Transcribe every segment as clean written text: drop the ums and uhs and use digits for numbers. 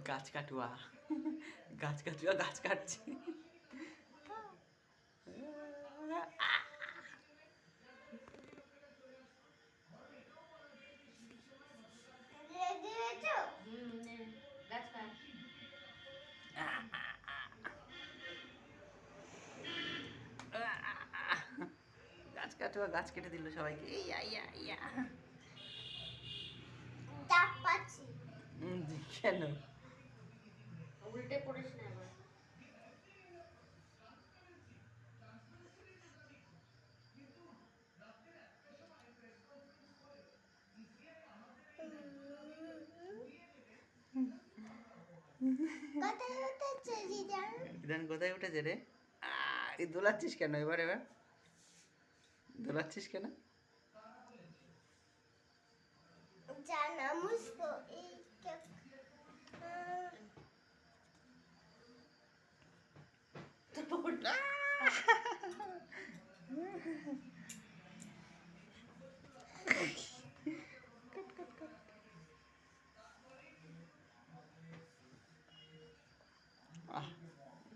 গাছ কাটুয়া গাছ কাটুয়া গাছ কাটছে। গাছ কাটুয়া গাছ কেটে দিল সবাইকে। ইয়া ইয়া ইয়া কেন উল্টে পড়িস না এবার। রিদান কোথায় উঠেছে রে? এই দোলাচ্ছিস কেন এবার এবার দোলাচ্ছিস কেন? জানা মুঝকো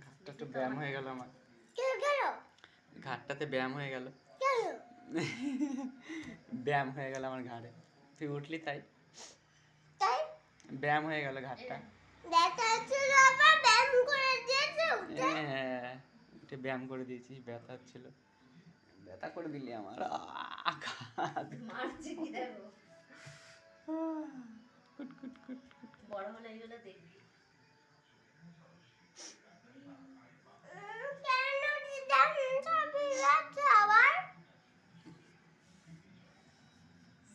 ঘাটটা একটু ব্যায়াম হয়ে গেল আমার। ঘাটটাতে ব্যায়াম হয়ে গেল। ব্যায়াম হয়ে গেল আমার ঘাড়ে। তুই উঠলি তাই ব্যায়াম হয়ে গেল ঘাটটা। হ্যাঁ উঠে ব্যায়াম করে দিয়েছিস। ব্যথা হচ্ছিল, ব্যথা করে দিলি আমার। বড় হলে এগুলো দেখবি।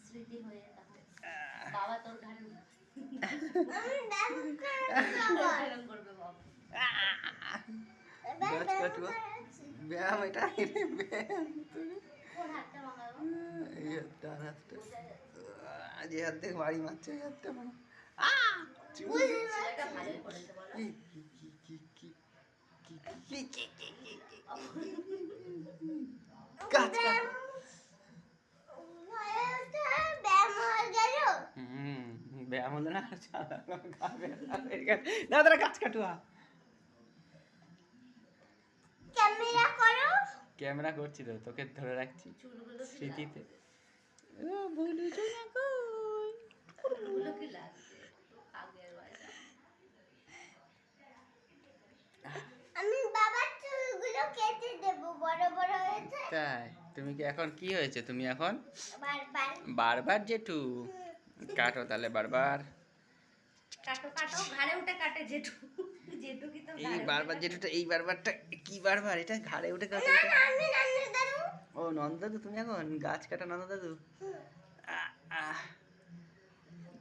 স্মৃতি হয়ে তখন বাবা তোর ঘাড়ে করবে বাবা। গাছ কাটুয়া ব্যায়াম, এটা ব্যায়াম। কোন হাতটা ভাঙাবো? এই হাতটা আর হাতটা, যে হাত থেকে বাড়ি মারছে ওই হাতটা মানে ছেলেটা ভালোই করেছে বলো। গাছ কাট। ব্যায়াম হলো না দাদা গাছ কাটুয়া। ক্যামেরা করছি তো, তোকে ধরে রাখছি চুলগুলো কি স্মৃতিতে। চুলগুলো কি লাগছে আগের বয়সে। আমি বাবার চুলগুলো কেটে দেব, বড় বড় হয়েছে। তাই তুমি কি এখন কি হয়েছে? তুমি এখন বারবার বারবার জেঠু কাটো তাহলে বারবার। কাটো কাটো ঘাড়ে উঠে কাটে জেঠু। জেঠু কি তো এই বারবার জেঠুটা, এই বারবারটা কি বারবার? এটা ঘাড়ে উঠে কাটো। আমি নানু দাদু। ও নন্দ দাদু, তুমি এখন গাছ কাটা নন্দ দাদু।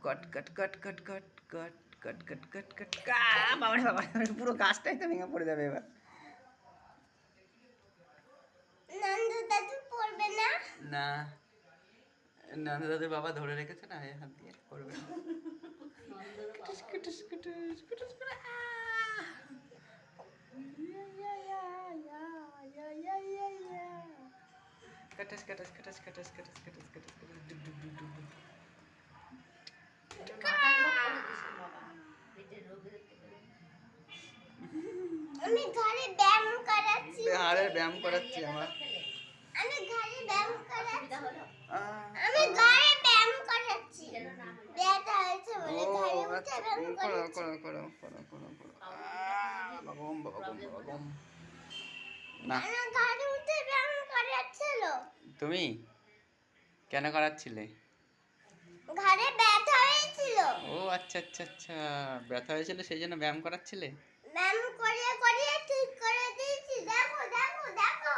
কট কট কট কট কট কট কট কট কট কট। বাবা বাবা, পুরো গাছটাই তো ভেঙে পড়ে যাবে এবার। নানু দাদু পড়বে না? না, নন্দ দাদুর বাবা ধরে রেখেছে না, এই হাত দিয়ে করবে না। কুটুস কুটুস কুটুস কুটুস করে। কাটাস কাটাস কাটাস কাটাস কাটাস কাটাস কাটাস কাটাস ডুব ডুব ডুব ডুব ডুব। মাথার রোগ করে দিস বাবা। পেটের রোগ দেখতে পেলে। আমি ঘরে ব্যায়াম করাচ্ছি। হাড়ের ব্যায়াম করাচ্ছি আমার। আমি ঘরে ব্যায়াম করাচ্ছি। অসুবিধা হলো? আমি ঘরে ব্যায়াম করাচ্ছি। যেন না হয়। ব্যথা হয়েছে বলে ও ঘরে উঠে আচ্ছা, ব্যায়াম করো করাচ্ছি। করো করো করো করো করো। বাগম বাগম বাগম। না, আমি ঘরে উঠে ব্যায়াম করাচ্ছিল। তুমি কেন করাচ্ছিলে? ঘরে ব্যথা হয়েছিল। ও আচ্ছা আচ্ছা আচ্ছা, ব্যথা হয়েছিল সেই জন্য ব্যায়াম করাচ্ছিলে। ব্যায়াম করিয়ে করিয়ে ঠিক করে দিয়েছি। দেখো দেখো দেখো।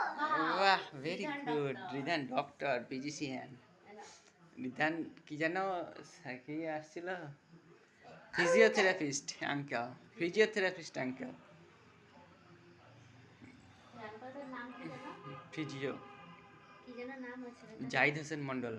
বাহ, very good. Ridhan doctor, physician. Ridhan কি যেন কি আসছিল? Physiotherapist uncle, physiotherapist uncle. Grandfather নাম কি যেন? ফিজিও কি যেন নাম আছে? জাহিদ হোসেন মন্ডল।